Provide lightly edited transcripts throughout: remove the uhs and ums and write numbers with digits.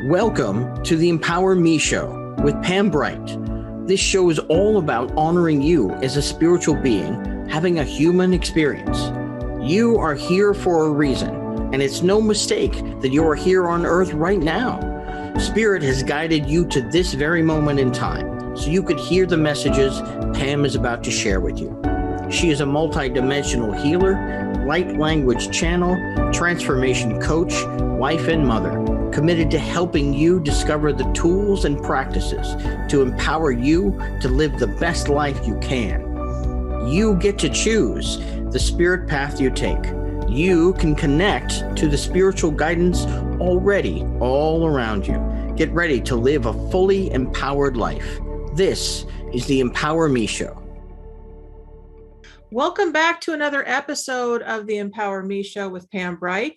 Welcome to the Empower Me Show with Pam Bryan. This show is all about honoring you as a spiritual being, having a human experience. You are here for a reason, and it's no mistake that you are here on Earth right now. Spirit has guided you to this very moment in time, so you could hear the messages Pam is about to share with you. She is a multidimensional healer, light language channel, transformation coach, wife and mother, committed to helping you discover the tools and practices to empower you to live the best life you can. You get to choose the spirit path you take. You can connect to the spiritual guidance already all around you. Get ready to live a fully empowered life. This is the Empower Me Show. Welcome back to another episode of the Empower Me Show with Pam Bryan.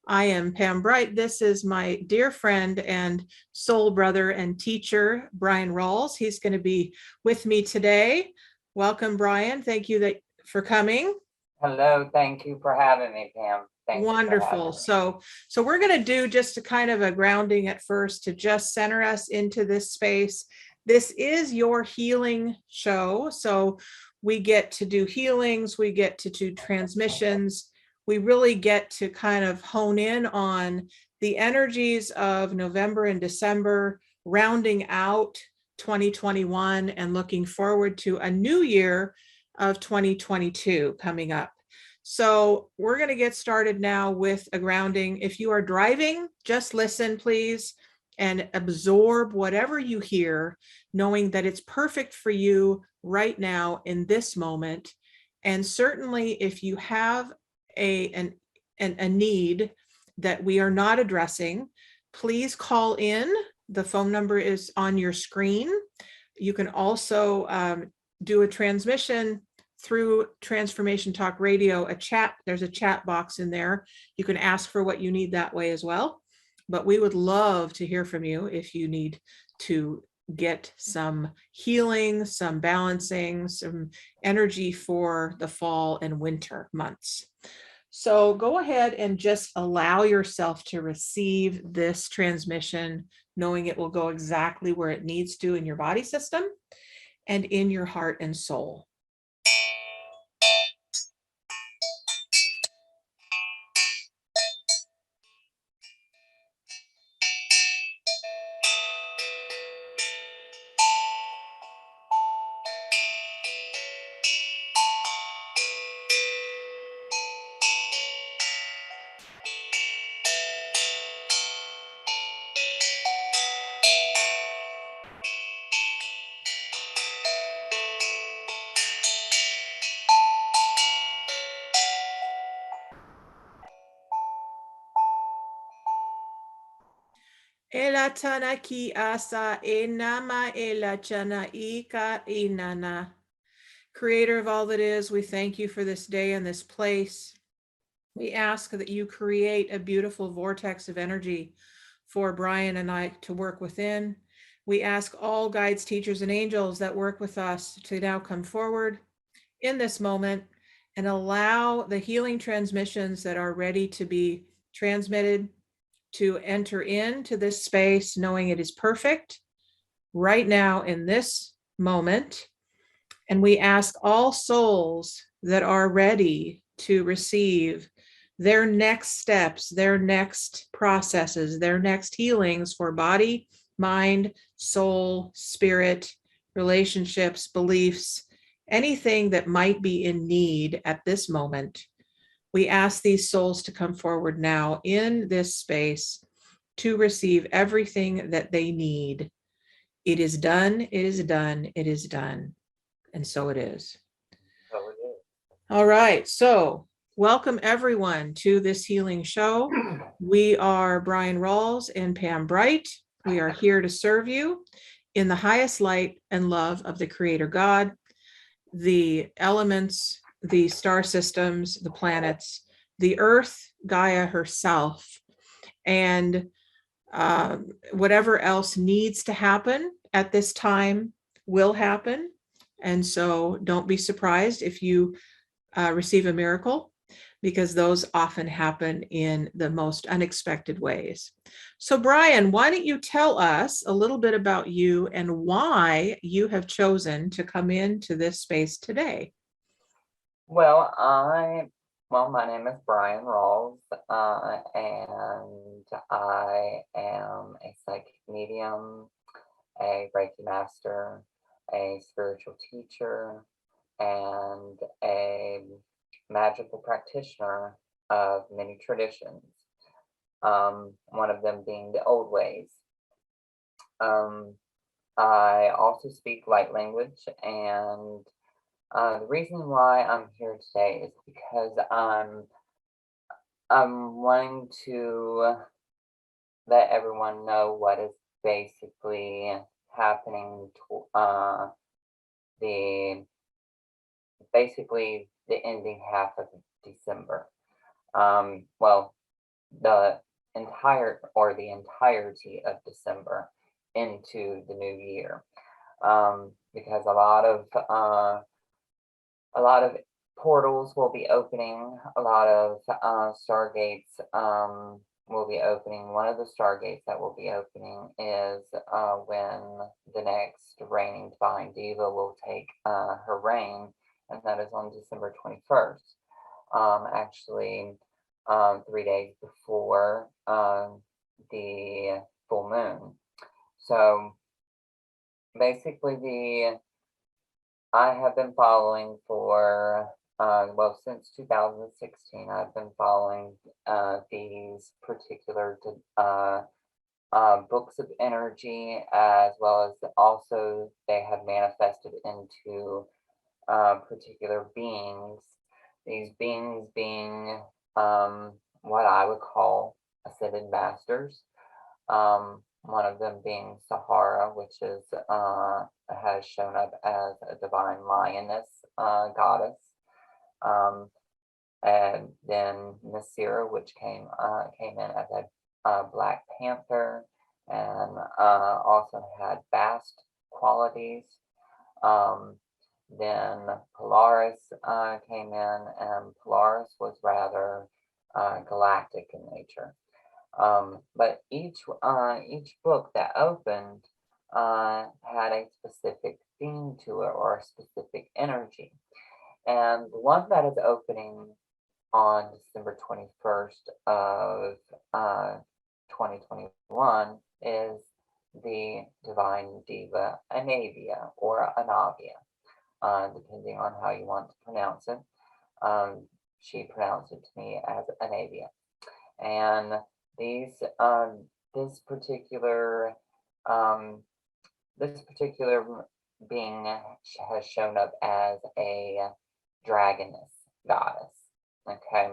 I am Pam Bryan. This is my dear friend and soul brother and teacher, Bryan Rawls. He's going to be with me today. Welcome, Bryan. Thank you for coming. Hello. Thank you for having me, Pam. Wonderful. So we're going to do just a kind of a grounding at first to just center us into this space. This is your healing show. So we get to do healings. We get to do transmissions. We really get to kind of hone in on the energies of November and December, rounding out 2021 and looking forward to a new year of 2022 coming up. So we're going to get started now with a grounding. If you are driving, just listen, please, and absorb whatever you hear, knowing that it's perfect for you right now in this moment. And certainly if you have a need that we are not addressing, please call in. The phone number is on your screen. You can also do a transmission through Transformation Talk Radio, there's a chat box in there. You can ask for what you need that way as well. But we would love to hear from you if you need to get some healing, some balancing, some energy for the fall and winter months. So go ahead and just allow yourself to receive this transmission, knowing it will go exactly where it needs to in your body system and in your heart and soul. Ela tana ki asa enama ela chana ika inana. Creator of all that is, we thank you for this day and this place. We ask that you create a beautiful vortex of energy for Bryan and I to work within. We ask all guides, teachers, and angels that work with us to now come forward in this moment and allow the healing transmissions that are ready to be transmitted to enter into this space, knowing it is perfect right now in this moment. And we ask all souls that are ready to receive their next steps, their next processes, their next healings for body, mind, soul, spirit, relationships, beliefs, anything that might be in need at this moment. We ask these souls to come forward now in this space to receive everything that they need. It is done, it is done, it is done. And so it is. All right, so welcome everyone to this healing show. We are Bryan Rawls and Pam Bryan. We are here to serve you in the highest light and love of the Creator God, the elements, the star systems, the planets, the earth, Gaia herself, and whatever else needs to happen at this time will happen. And so don't be surprised if you receive a miracle. because those often happen in the most unexpected ways. So Bryan, why don't you tell us a little bit about you and why you have chosen to come into this space today? Well, my name is Bryan Rawls, and I am a psychic medium, a Reiki master, a spiritual teacher, and a magical practitioner of many traditions. One of them being the old ways. Um, I also speak light language, and the reason why I'm here today is because I'm wanting to let everyone know what is basically happening to the basically the ending half of December. Well, the entirety of December into the new year. Because a lot of portals will be opening, a lot of stargates will be opening. One of the stargates that will be opening is when the next reigning divine diva will take her reign, and that is on December 21st. Actually, 3 days before the full moon. So basically, I have been following for well, since 2016. I've been following these particular books of energy, as well as also they have manifested into particular beings. These beings being what I would call ascended masters. One of them being Sahara, which is has shown up as a divine lioness goddess, and then Nasira, which came in as a Black Panther, and also had vast qualities. Then Polaris came in, and Polaris was rather galactic in nature. But each book that opened had a specific theme to it or a specific energy. And the one that is opening on December 21st of 2021 is the Divine Diva Anavia or Anavia, depending on how you want to pronounce it. She pronounced it to me as Anavia. And these this particular being has shown up as a dragoness goddess. Okay,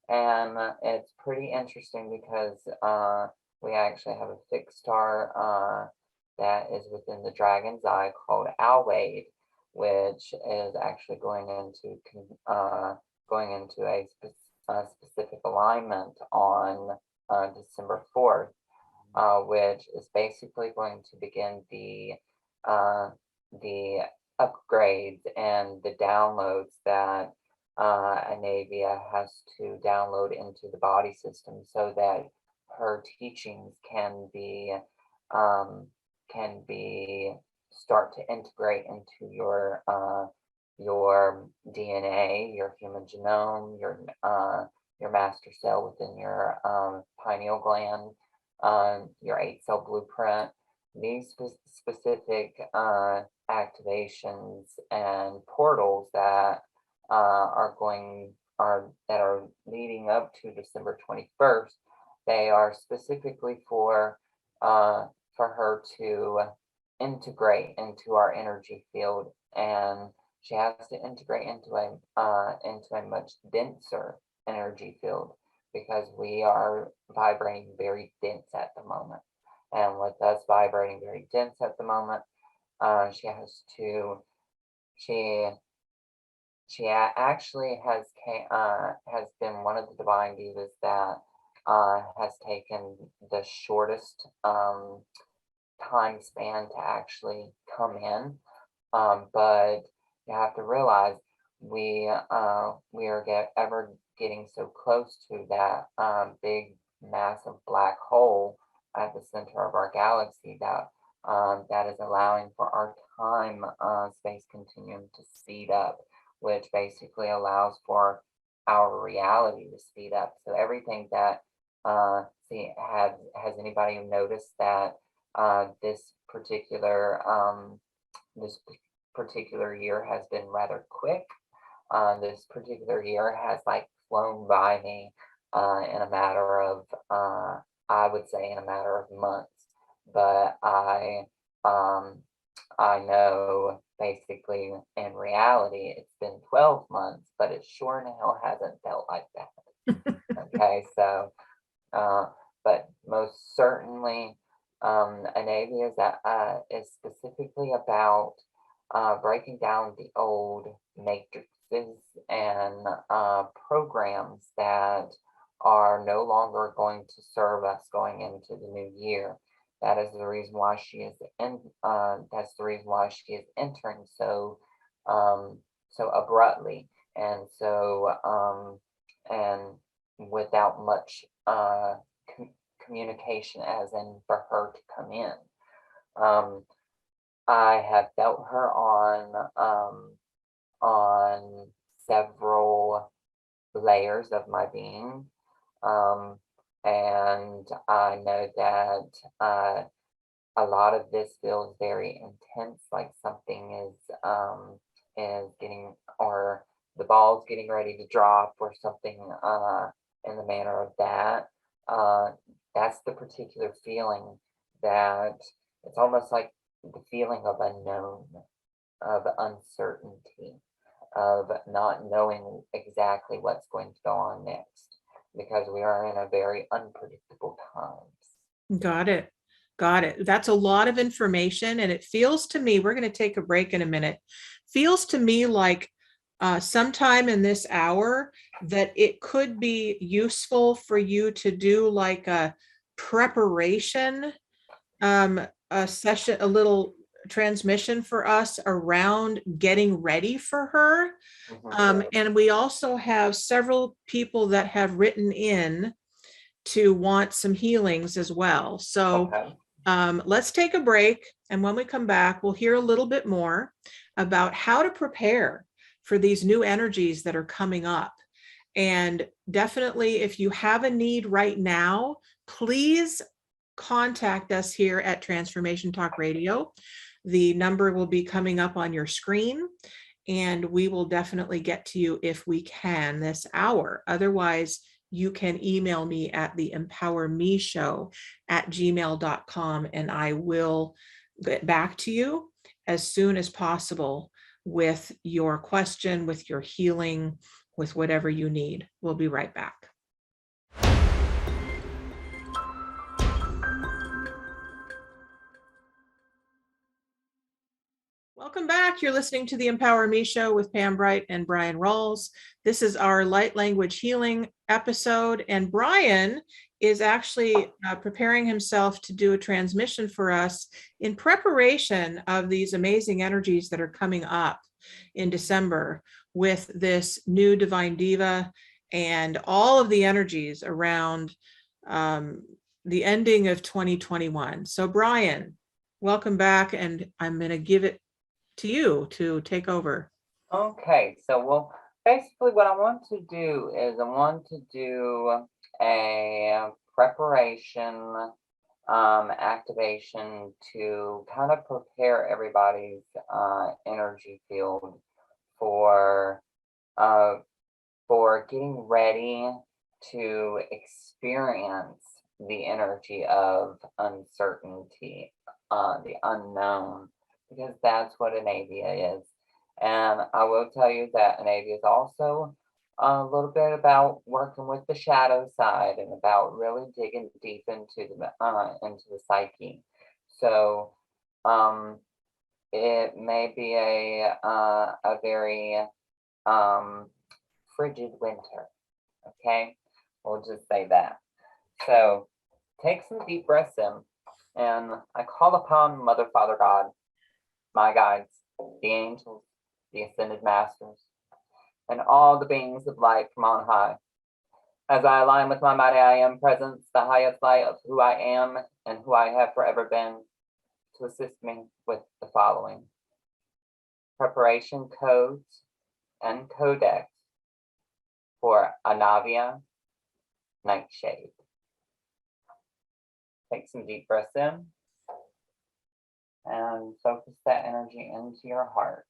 and it's pretty interesting because we actually have a fixed star that is within the dragon's eye called Alwade, which is actually going into a specific alignment on December 4th, which is basically going to begin the upgrades and the downloads that Anavia has to download into the body system so that her teachings can be start to integrate into your DNA, your human genome, your master cell within your pineal gland, your 8-cell blueprint. These specific activations and portals that are leading up to December 21st, they are specifically for her to integrate into our energy field, and she has to integrate into a much denser energy field because we are vibrating very dense at the moment. And with us vibrating very dense at the moment, she actually has been one of the divine divas that has taken the shortest time span to actually come in. But you have to realize we are ever getting so close to that big, massive black hole at the center of our galaxy that that is allowing for our time space continuum to speed up, which basically allows for our reality to speed up. So everything that see, has anybody noticed that this particular year has been rather quick? This particular year has like flown by me in a matter of I would say in a matter of months, but I know basically in reality it's been 12 months, but it sure in hell hasn't felt like that. Okay, so but most certainly Anavia is specifically about breaking down the old matrices and programs that are no longer going to serve us going into the new year. That is the reason why she is that's the reason why she is entering so so abruptly and so and without much communication, as in for her to come in. I have felt her on several layers of my being, and I know that a lot of this feels very intense, like something is getting, or the ball's getting ready to drop, or something in the manner of that. That's the particular feeling that it's almost like the feeling of unknown, of uncertainty, of not knowing exactly what's going to go on next, because we are in a very unpredictable times. Got it. Got it. That's a lot of information. And it feels to me, we're going to take a break in a minute, feels to me like sometime in this hour that it could be useful for you to do like a preparation, a session, a little transmission for us around getting ready for her. And we also have several people that have written in to want some healings as well. So let's take a break. And when we come back, we'll hear a little bit more about how to prepare for these new energies that are coming up. And definitely, if you have a need right now, please contact us here at Transformation Talk Radio. The number will be coming up on your screen, and we will definitely get to you if we can this hour. Otherwise, you can email me at theempowermeshow@gmail.com, and I will get back to you as soon as possible with your question, with your healing, with whatever you need. We'll be right back. Welcome back. You're listening to the Empower Me Show with Pam Bright and Bryan Rawls. This is our light language healing episode, and Bryan is actually preparing himself to do a transmission for us in preparation of these amazing energies that are coming up in December with this new Divine Diva and all of the energies around the ending of 2021. So Bryan, welcome back, and I'm going to give it to you to take over. Okay, so well, basically what I want to do is I want to do a preparation activation to kind of prepare everybody's energy field for getting ready to experience the energy of uncertainty, the unknown, because that's what an Anavia is. And I will tell you that an Anavia is also a little bit about working with the shadow side and about really digging deep into the psyche. So it may be a very frigid winter. Okay, we'll just say that. So take some deep breaths in, and I call upon Mother, Father, God, my guides, the angels, the ascended masters, and all the beings of light from on high As I align with my mighty I am presence, the highest light of who I am and who I have forever been, to assist me with the following. Preparation codes and codex for Anavia Nightshade. Take some deep breaths in and focus that energy into your heart.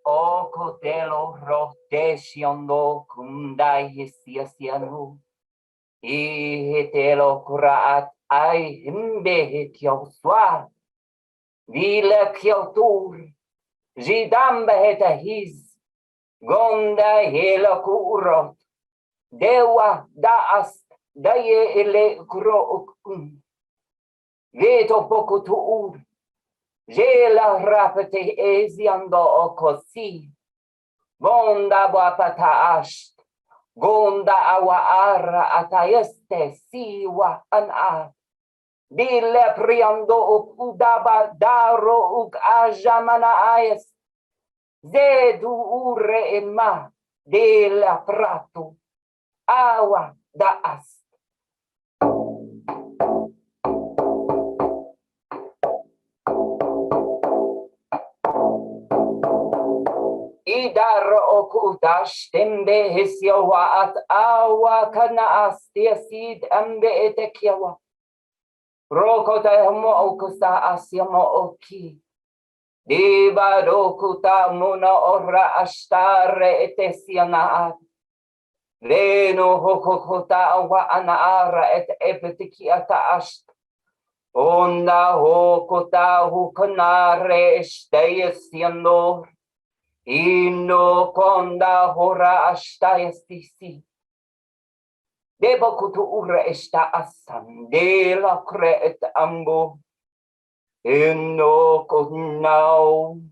O kotelo rotesiondo kundai hisiasianu. Ihetelo kuraat ai himbe kioswa. Vile kiotur. Jidambe hetahiz. Gonda hela kurot. Dewa daas daye ele kuro. Veto poco tuur. Jela rapete eziando okosi. Vonda wapata asht. Gonda awaara atayeste siwa ana. Dile priando ukudaba daro uk ajamana ayes. Zedu ure ema de la prato. Awa daas. Idar okutash tembe hisyawa at awa kana astiasid ambe etekyawa. Rokota mo okusa asyamo oki. Diba dokuta muna ora ashtare etesianaat. Veno hokokota awa anaara et epetikiata asht. Onda hokota hukanare esteyesiandor. Ino konda hora ashta estisi. Debo kutu ura esta asan de la creet ambo. Ino kunau.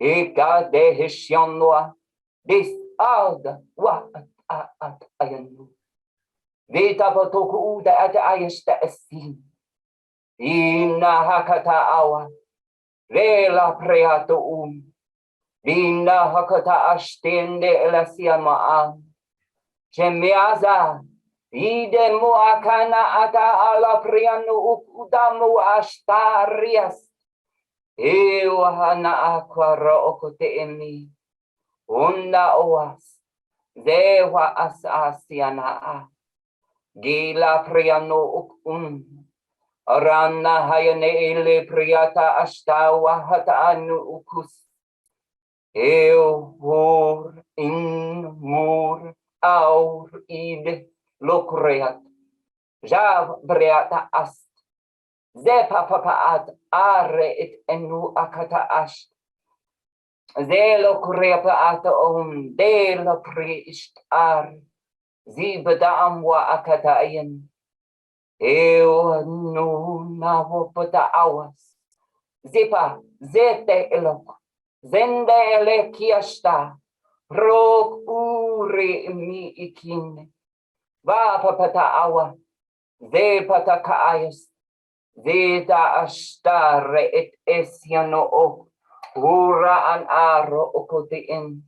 Eka de heshianwa. Dis alda wa at ayanu. Vita botoku uda at ayesta esin. Ina hakata awa. Vela preato Vinda hakata ashtende elasiamaan. Chemiaza. Ide muakana ata ala prianu ukudamu ashtarias. Ewahana aquara okote emi. Unda oas. Zewa asasiana. Gila prianu ukun. Arana hayane ele priata ashtawa hata anu ukus. Eor in mur aur id lokreat. Jav breata ast. Zepa papaat are et enu akata ast. Zelo krepa de lo priest ar. Zibada amwa akata ayen. Eo nu na wopata awas. Zipa zete elok. Zendele kiasta, rok uri mi ikin, va papata awa, ze pataka ayas, zeta ashtare et esiano o, ura an aro okotiin.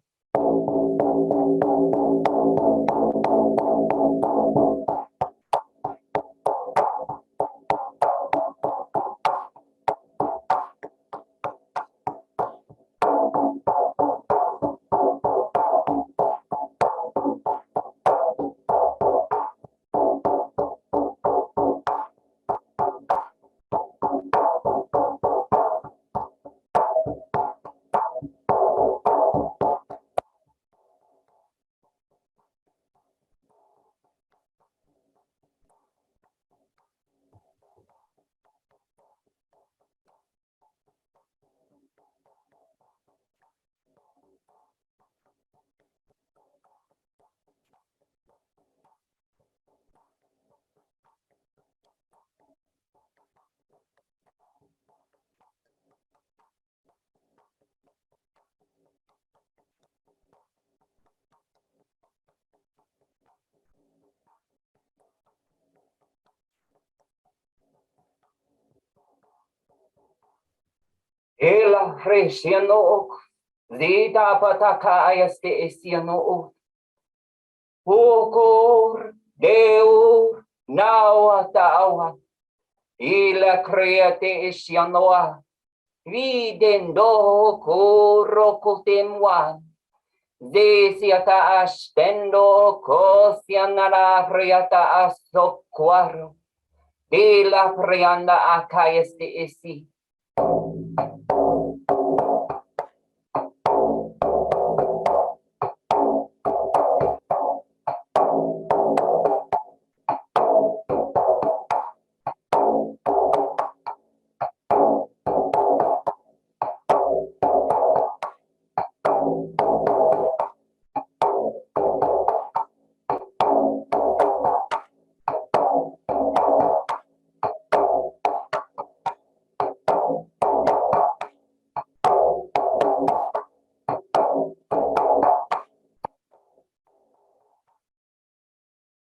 Ela Fresiano, Zita Pataka Ayaste Esiano, Ukor, Deo, Nawa Tawa, Ila Create Esianoa, Videndo Kurokutemwa, Desiata Astendo, Cosianara Riata Asoquaro, De la Prianda Akayeste Esi.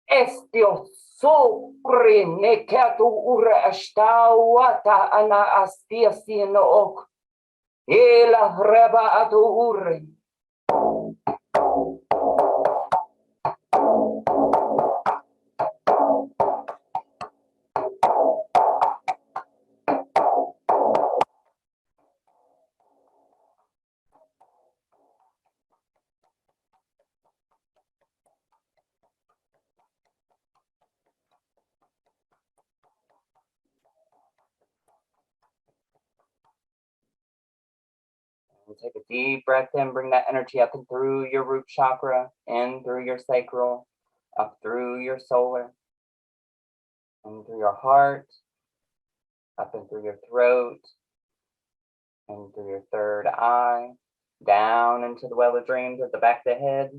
Estio sobre neketu ura astawata ana astia sino ok. Ela reba atu ure. And take a deep breath in, bring that energy up and through your root chakra, in through your sacral, up through your solar, and through your heart, up and through your throat, and through your third eye, down into the well of dreams at the back of the head,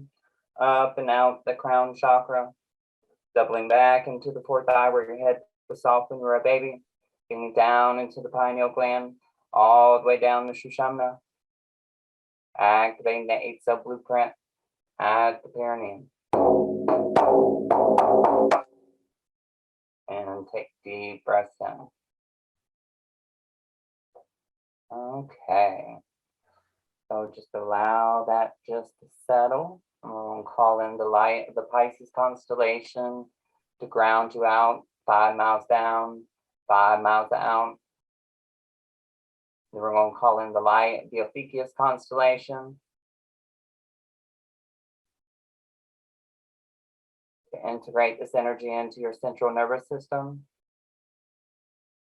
up and out the crown chakra, doubling back into the fourth eye where your head was soft when you were a baby, getting down into the pineal gland, all the way down the Shushumna, activating the 8-cell blueprint at the perineum. And take deep breaths in. Okay. So just allow that just to settle. I'm going to call in the light of the Pisces constellation to ground you out 5 miles down, 5 miles out. Then we're going to call in the light of the Ophiuchus constellation to integrate this energy into your central nervous system.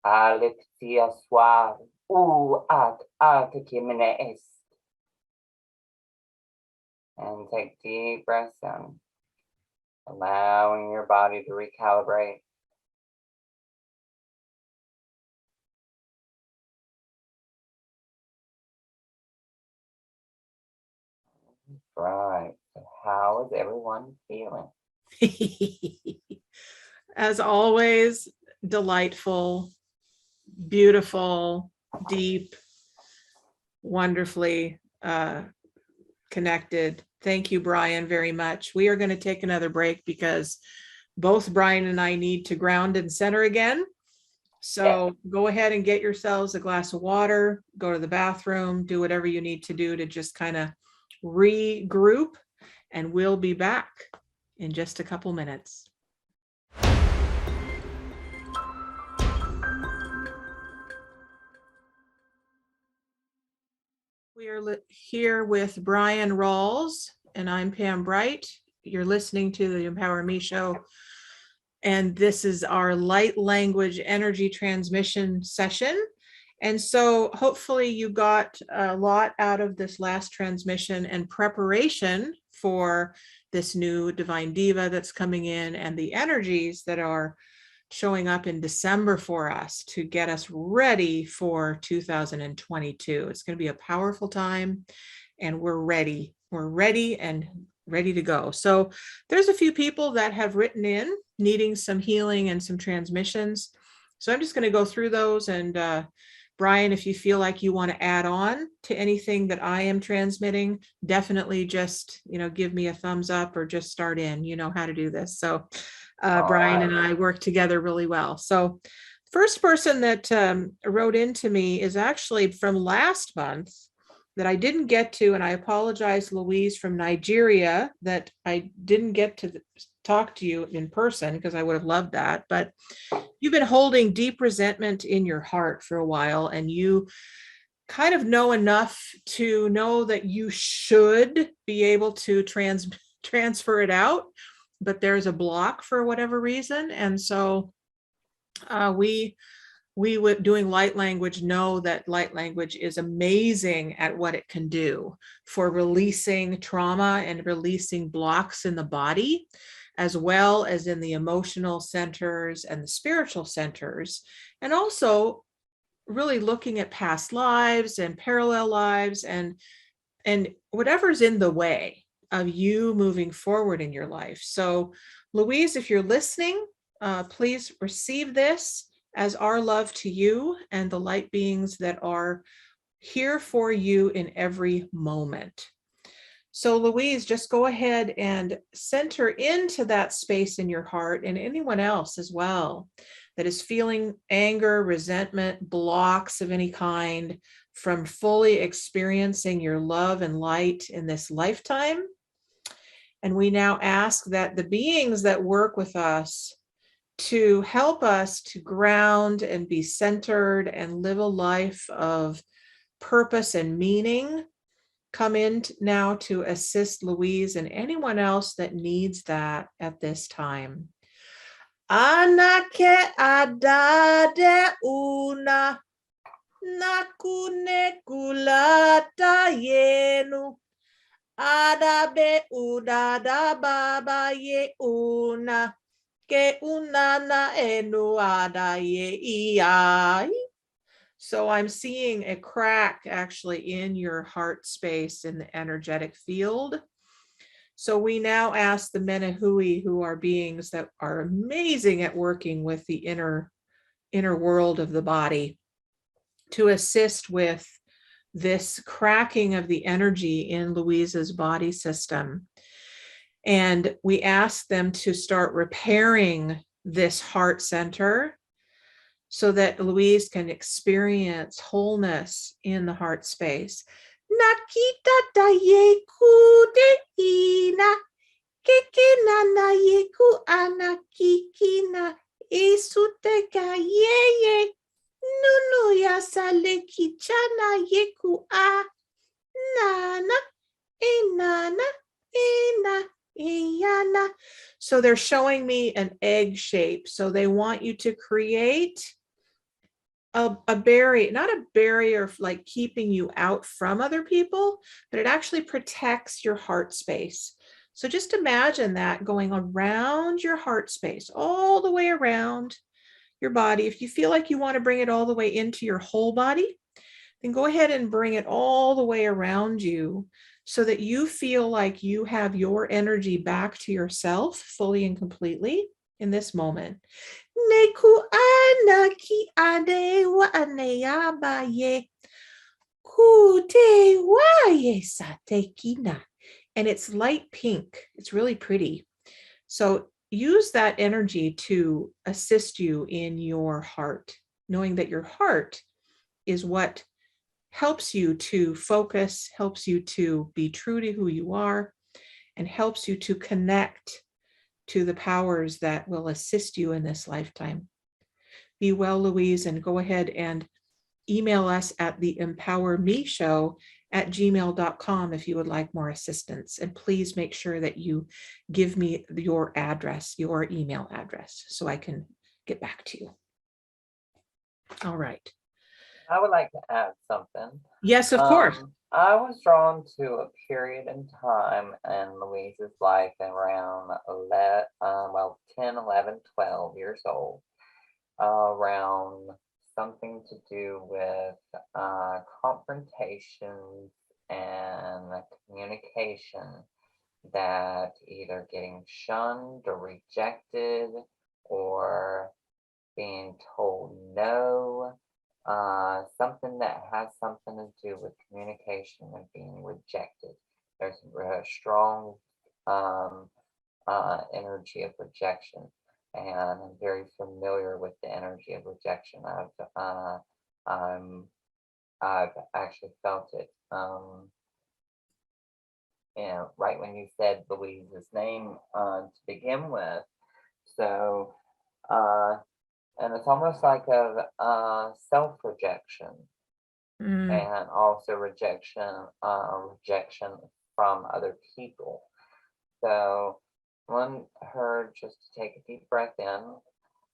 Alexia suave, at kimene est. And take deep breaths in, allowing your body to recalibrate. Right. So how is everyone feeling? As always, delightful, beautiful, deep, wonderfully connected. Thank you, Bryan, very much. We are going to take another break because both Bryan and I need to ground and center again. So go ahead and get yourselves a glass of water, go to the bathroom, do whatever you need to do to just kind of regroup, and we'll be back in just a couple minutes. We are here with Bryan Rawls, and I'm Pam Bright. You're listening to the Empower Me Show, and this is our light language energy transmission session. And so hopefully you got a lot out of this last transmission and preparation for this new Divine Diva that's coming in, and the energies that are showing up in December for us to get us ready for 2022. It's going to be a powerful time, and we're ready. We're ready and ready to go. So there's a few people that have written in needing some healing and some transmissions. So I'm just going to go through those. And Bryan, if you feel like you want to add on to anything that I am transmitting, definitely just, give me a thumbs up or just start in. You know how to do this. So Bryan and I work together really well. So First person that wrote into me is actually from last month that I didn't get to, and I apologize, Louise from Nigeria, that I didn't get to talk to you in person because I would have loved that. But you've been holding deep resentment in your heart for a while, and you kind of know enough to know that you should be able to transfer it out, but there's a block for whatever reason. And so we would, doing light language, know that light language is amazing at what it can do for releasing trauma and releasing blocks in the body, as well as in the emotional centers and the spiritual centers, and also really looking at past lives and parallel lives and whatever's in the way of you moving forward in your life. So Louise, if you're listening, please receive this as our love to you and the light beings that are here for you in every moment. So Louise, just go ahead and center into that space in your heart, and anyone else as well that is feeling anger, resentment, blocks of any kind from fully experiencing your love and light in this lifetime. And we now ask that the beings that work with us to help us to ground and be centered and live a life of purpose and meaning come in now to assist Louise and anyone else that needs that at this time. Anake adade una nakune kulata yenu adabe udada baba ye una ke unana enu adaye iai. So I'm seeing a crack actually in your heart space in the energetic field. So we now ask the Menahui, who are beings that are amazing at working with the inner world of the body, to assist with this cracking of the energy in Louise's body system. And we ask them to start repairing this heart center so that Louise can experience wholeness in the heart space. Nakita dayeku de ina kekena na yeku anakikina isuteka yeye nunu ya saleki chana yeku a nana enana ena eyana. So they're showing me an egg shape. So they want you to create a barrier, not a barrier like keeping you out from other people, but it actually protects your heart space. So just imagine that going around your heart space, all the way around your body. If you feel like you want to bring it all the way into your whole body, then go ahead and bring it all the way around you so that you feel like you have your energy back to yourself fully and completely in this moment. Neku anaki ade wa aneyabaye kute waye satekina. And it's light pink. It's really pretty. So use that energy to assist you in your heart, knowing that your heart is what helps you to focus, helps you to be true to who you are, and helps you to connect to the powers that will assist you in this lifetime. Be well, Louise, and go ahead and email us at theempowermeshow@gmail.com if you would like more assistance. And please make sure that you give me your address, your email address, so I can get back to you. All right. I would like to add something. Yes, of course. I was drawn to a period in time in Louise's life around 10, 11, 12 years old, around something to do with confrontations and communication, that either getting shunned or rejected or being told no, something that has something to do with communication and being rejected. There's a strong energy of rejection. and I'm very familiar with the energy of rejection. I've actually felt it. Right when you said Louise's name to begin with. So, and it's almost like a self-rejection, and also rejection from other people. So I want her just to take a deep breath in.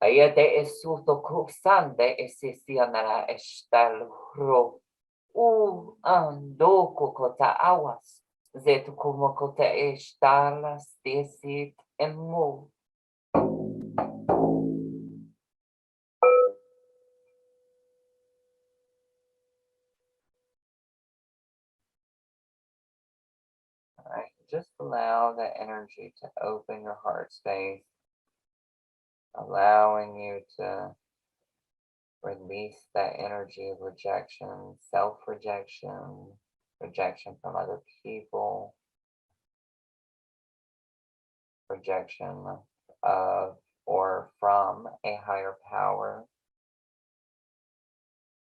Aya de esuto kuksande esisianara estalro ando kokota awas zetu kumokota estalas desit emo. Alright, just allow that energy to open your heart space, allowing you to release that energy of rejection, self-rejection, rejection from other people, rejection of or from a higher power,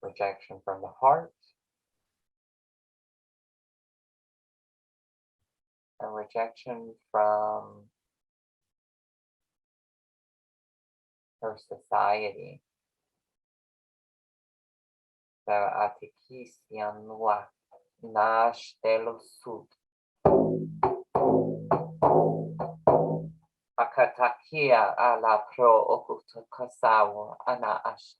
rejection from the heart, and rejection from her society. So atikisianua nash delusut. Akatakia ala pro okutukasawa ana asht.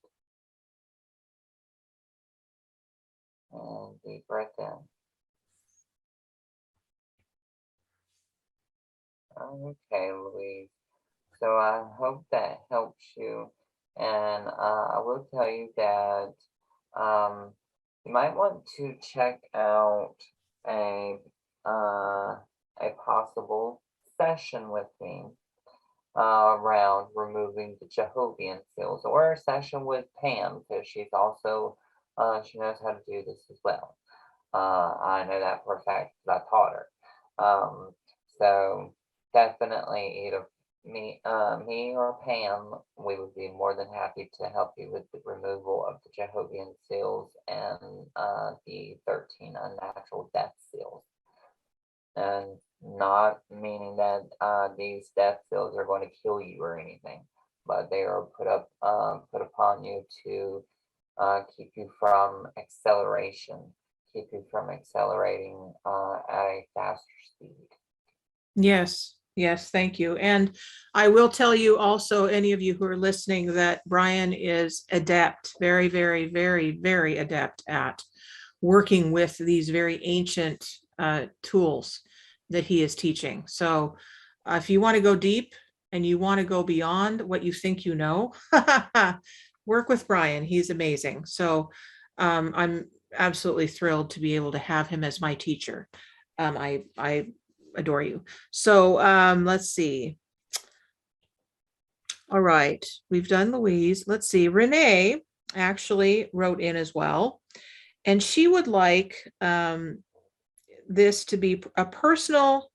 And deep breath in. Okay, Louise. So I hope that helps you. And I will tell you that you might want to check out a possible session with me around removing the Jehovah's seals, or a session with Pam, because she's also she knows how to do this as well. I know that for a fact because I taught her. So definitely either me or Pam, we would be more than happy to help you with the removal of the Jehovah's seals and the 13 unnatural death seals. And not meaning that these death seals are going to kill you or anything, but they are put upon you to keep you from acceleration, keep you from accelerating at a faster speed. Yes, yes, thank you. And I will tell you also, any of you who are listening, that Bryan is adept, very, very, very, very adept at working with these very ancient tools that he is teaching. So if you want to go deep and you want to go beyond what you think you know, work with Bryan. He's amazing. So I'm absolutely thrilled to be able to have him as my teacher. I adore you. So let's see. All right, we've done Louise. Let's see. Renee actually wrote in as well, and she would like this to be a personal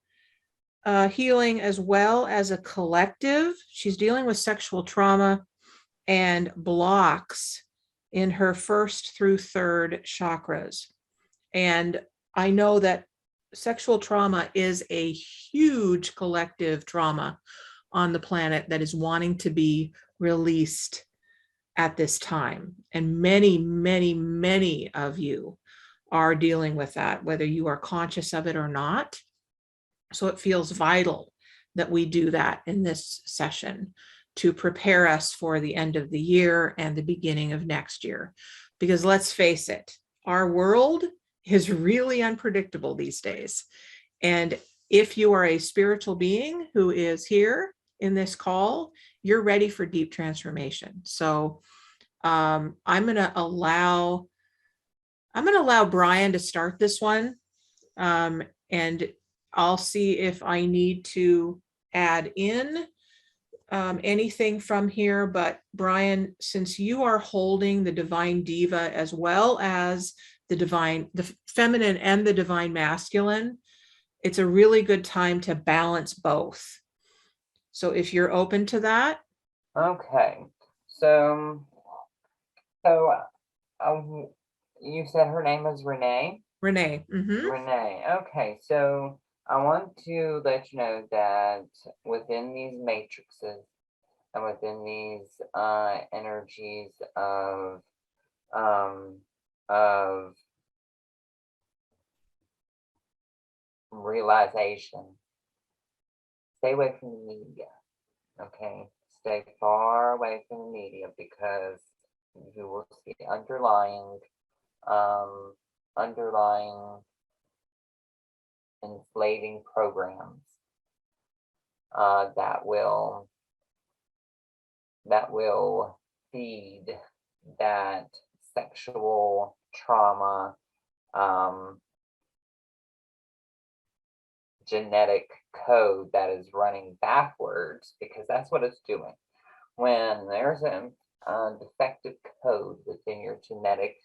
healing as well as a collective. She's dealing with sexual trauma and blocks in her first through third chakras. And I know that sexual trauma is a huge collective trauma on the planet that is wanting to be released at this time. And many, many, many of you are dealing with that, whether you are conscious of it or not. So it feels vital that we do that in this session to prepare us for the end of the year and the beginning of next year. Because let's face it, our world is really unpredictable these days. And if you are a spiritual being who is here in this call, you're ready for deep transformation. So I'm going to allow Bryan to start this one. And I'll see if I need to add in anything from here. But Bryan, since you are holding the divine diva as well as the feminine and the divine masculine, it's a really good time to balance both. So if you're open to that, Okay. So, so you said her name is Renee? Renee. Mm-hmm. Renee. Okay. So I want to let you know that within these matrices and within these energies um, of realization, stay away from the media. Okay, stay far away from the media because you will see um, underlying inflating programs that will feed that sexual trauma genetic code that is running backwards, because that's what it's doing. When there's a defective code within your genetic,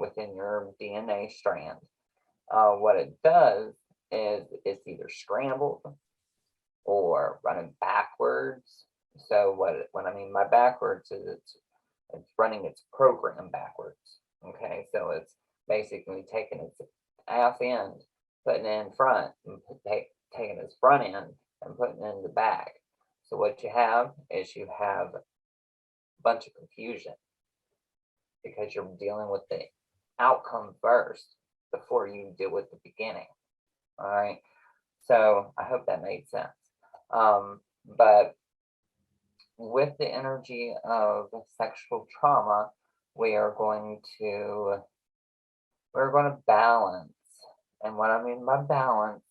within your DNA strand, what it does is it's either scrambled or running backwards. So what I mean by backwards is it's running its program backwards. Okay, so it's basically taking its ass end, putting it in front, and taking its front end and putting it in the back. So what you have is you have a bunch of confusion because you're dealing with the outcome first before you deal with the beginning. All right. So I hope that made sense. But with the energy of sexual trauma, we are going to balance. And what I mean by balance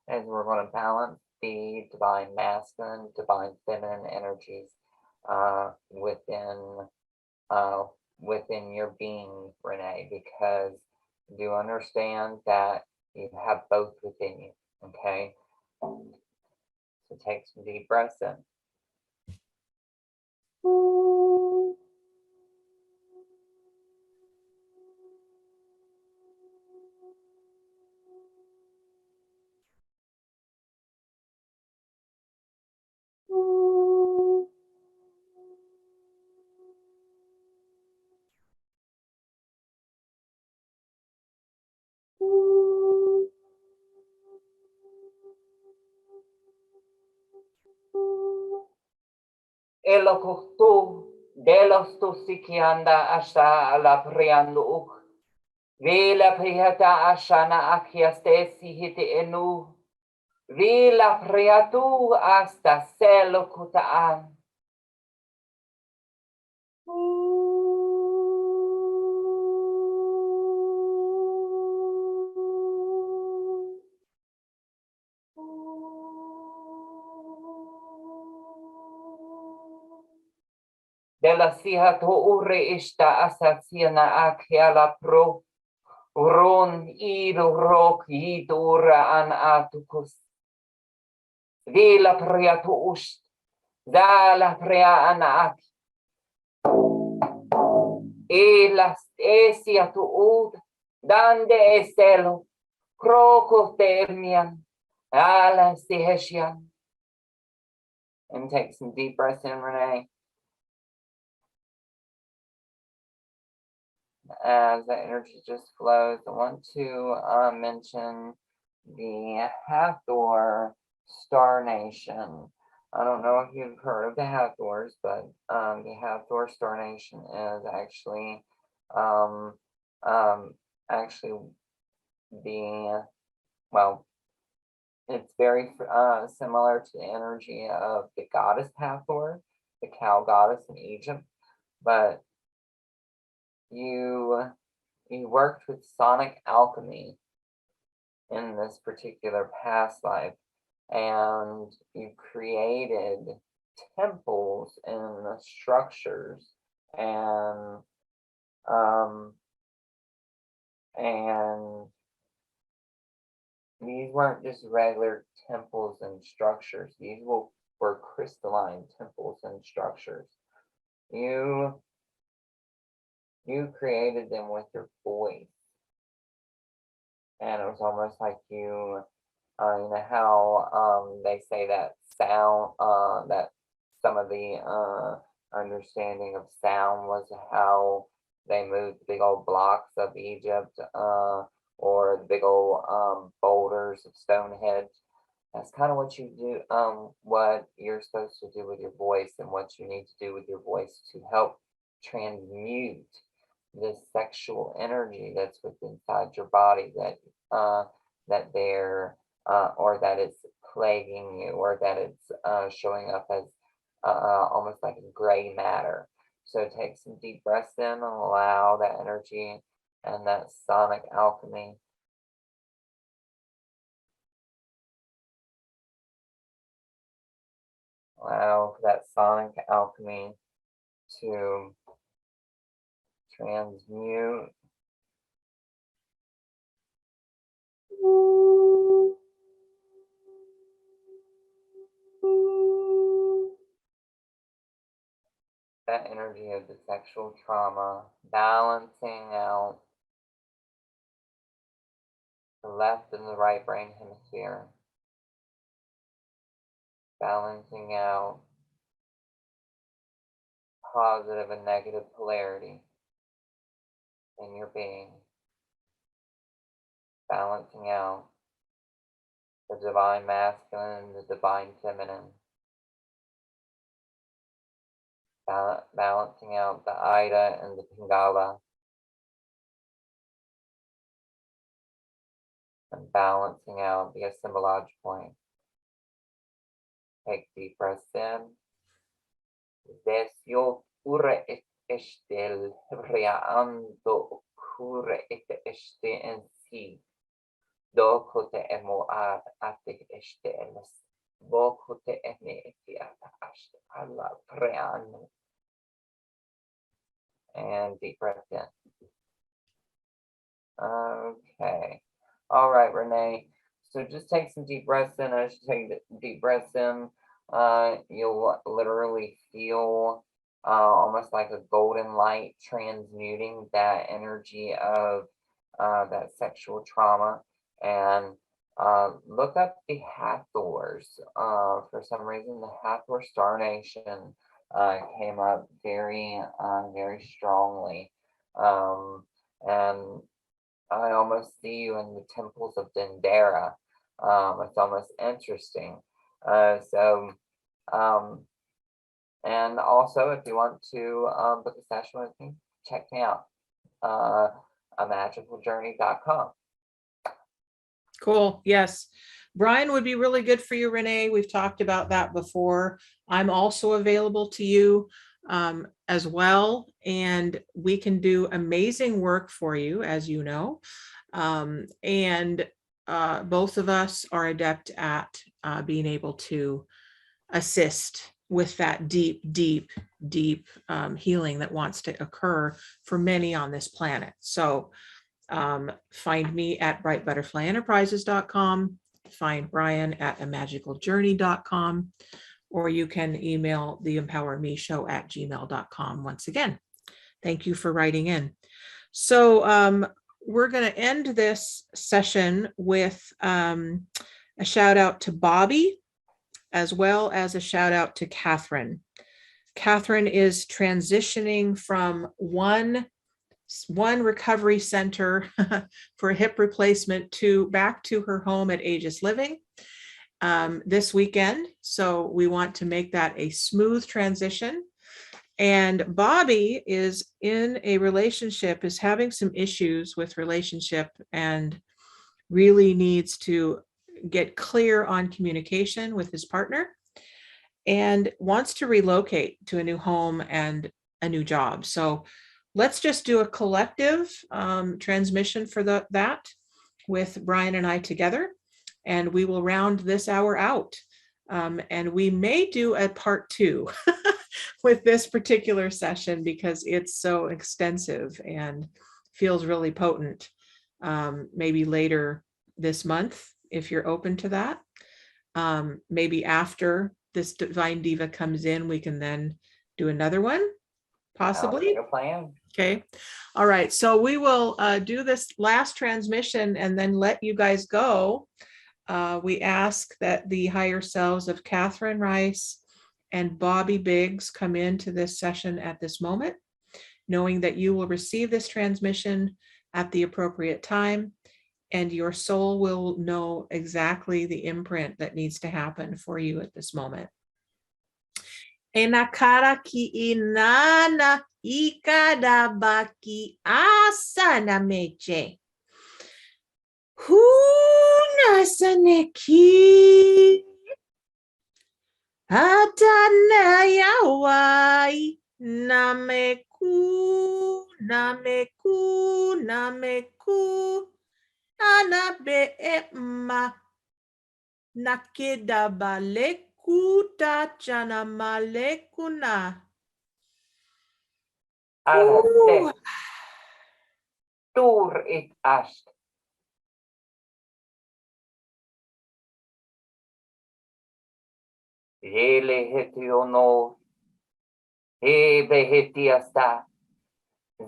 is we're going to balance the divine masculine, divine feminine energies within your being, Renee, because you understand that you have both within you. Okay, so take some deep breaths in. Elokuhtu delostu sikianda asha ala priandu uk. Vela priata ashana akiastesi hiti enu. Vela priatu hasta selokutaan. Della siha to ure ista asasiana akiala pro. Uron idu rok idura an atukus. Vela priatu ust. Dala pria an ak. Elas esia tu ud. Dande estelo. Kroko termian. Ala stiheshian. And take some deep breaths in, Renee. As the energy just flows, I want to mention the Hathor Star Nation. I don't know if you've heard of the Hathors, but the Hathor Star Nation is actually actually the, well, it's very similar to the energy of the goddess Hathor, the cow goddess in Egypt, but you worked with sonic alchemy in this particular past life, and you created temples and structures and these weren't just regular temples and structures. These were crystalline temples and structures. You created them with your voice, and it was almost like you know how they say that some of the understanding of sound was how they moved the big old blocks of Egypt, or the big old boulders of Stonehenge. That's kind of what you do, what you're supposed to do with your voice, and what you need to do with your voice to help transmute this sexual energy that's within inside your body, that they're or that it's plaguing you, or that it's showing up as almost like a gray matter. So take some deep breaths in and allow that energy and that sonic alchemy to transmute that energy of the sexual trauma, balancing out the left and the right brain hemisphere, balancing out positive and negative polarity in your being, balancing out the divine masculine and the divine feminine, balancing out the Ida and the Pingala, and balancing out the assemblage point. Take deep breaths in. Desio pure et estel reando cure et este en si. Dokote emo ad atic esteles. Bokote eme etiat ashte alla preano. And deep breath in. Okay. All right, Renee. So just take some deep breaths in. As you take deep breaths in, you'll literally feel almost like a golden light transmuting that energy of that sexual trauma. And look up the Hathors. For some reason, the Hathor Star Nation came up very, very strongly. And I almost see you in the temples of Dendera. It's almost interesting. And also, if you want to book a session with me, check me out. amagicaljourney.com. Cool. Yes. Bryan would be really good for you, Renee. We've talked about that before. I'm also available to you as well. And we can do amazing work for you, as you know. And both of us are adept at being able to assist with that deep healing that wants to occur for many on this planet. So find me at brightbutterflyenterprises.com, find Bryan at amagicaljourney.com, or you can email the empowermeshow@gmail.com. Once again, thank you for writing in. So we're going to end this session with a shout out to Bobby, as well as a shout out to Catherine. Catherine is transitioning from one recovery center for a hip replacement back to her home at Aegis Living this weekend. So we want to make that a smooth transition. And Bobby is in a relationship, is having some issues with relationship, and really needs to get clear on communication with his partner, and wants to relocate to a new home and a new job. So let's just do a collective transmission for that with Bryan and I together, and we will round this hour out. And we may do a part 2 with this particular session because it's so extensive and feels really potent. Maybe later this month, if you're open to that. Maybe after this Divine Diva comes in, we can then do another one, possibly. Sounds like a plan. Okay. All right. So we will do this last transmission and then let you guys go. We ask that the higher selves of Catherine Rice and Bobby Biggs come into this session at this moment, knowing that you will receive this transmission at the appropriate time, and your soul will know exactly the imprint that needs to happen for you at this moment. Enakara ki inana ikadabaki asana meche. Hunasaneki atanayawai nameku nameku nameku anabeema nakedabaleku tachana malekuna. Arate, tur it ast. Ele hetiono, ebe hetiasta,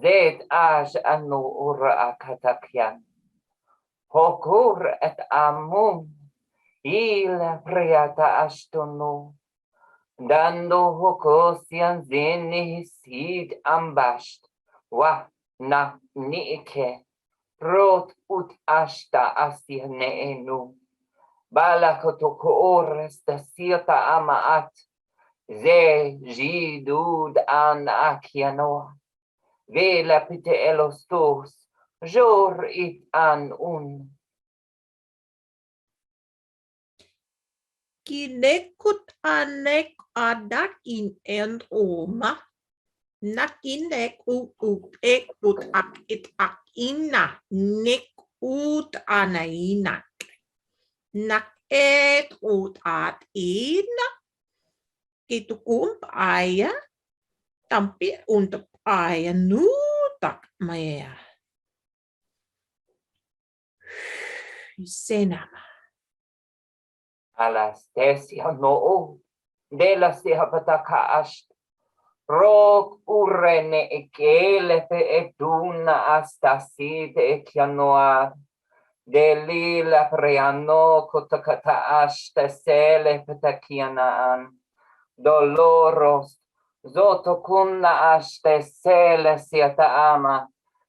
zed aj anu ura akatakyan. Hokur et amun, il priata astono, dando hokosian zeni sid ambast, wa na nike, rot ut ashta asianeenu. Balakotoko ores da sirta amaat, ze jidud an akianoa, vela pite elostos, jor it an un. Kinekut anek adak in and oma. Nakinek ut ek ut ak it ak inna. Nek ut anainak. Nak et ut at ina. Kitukump aya. Tampi untuk aya nutak maya. Senama. Alastesia no, de la seapataka ast, rok urene ekelepe etuna hasta site ekianoar, de lila preano kotakata ashta sele petakianaan, doloros, zotokuna ashta sele siata ama,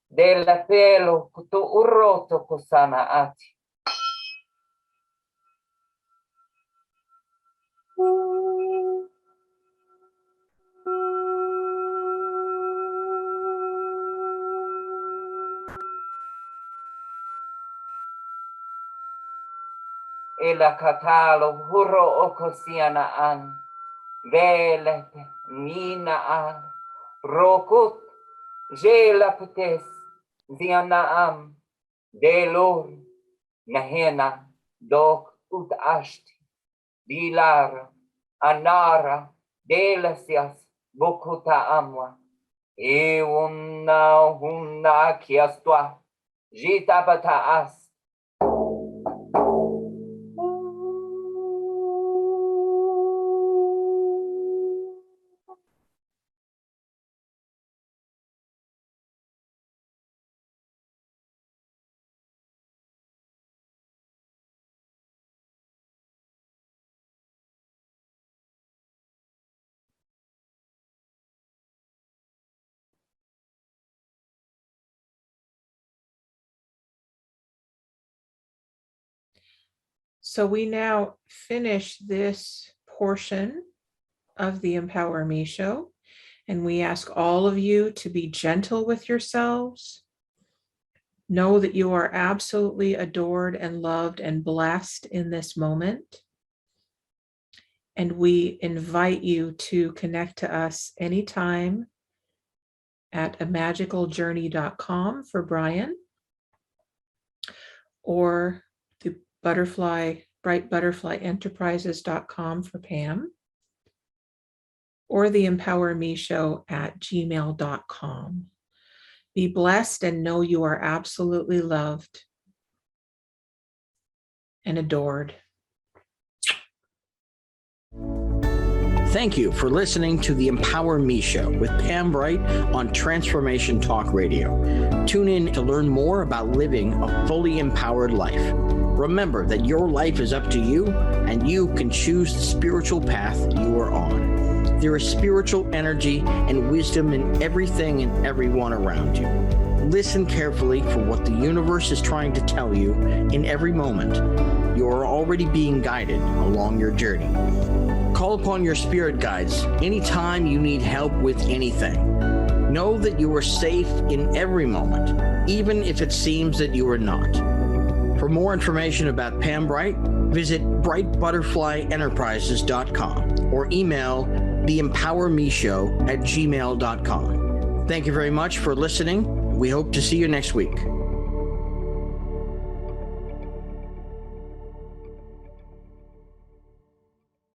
de la pelo kuto uroto kusana ati. Ela katalo huro okosiana an, velete mina an, rokut, jela putes, ziana am, delor, nahena, dok ut ashti, dilar, anara, delasias, bokuta amwa, euna huna kiastua, jita bata as, So we now finish this portion of the Empower Me show, and we ask all of you to be gentle with yourselves. Know that you are absolutely adored and loved and blessed in this moment. And we invite you to connect to us anytime at amagicaljourney.com for Bryan, or the brightbutterflyenterprises.com for Pam, or the Empower Me show at gmail.com. Be blessed and know you are absolutely loved and adored. Thank you for listening to the Empower Me Show with Pam Bright on Transformation Talk Radio. Tune in to learn more about living a fully empowered life. Remember that your life is up to you, and you can choose the spiritual path you are on. There is spiritual energy and wisdom in everything and everyone around you. Listen carefully for what the universe is trying to tell you in every moment. You are already being guided along your journey. Call upon your spirit guides anytime you need help with anything. Know that you are safe in every moment, even if it seems that you are not. For more information about Pam Bright, visit brightbutterflyenterprises.com or email theempowermeshow@gmail.com. Thank you very much for listening. We hope to see you next week.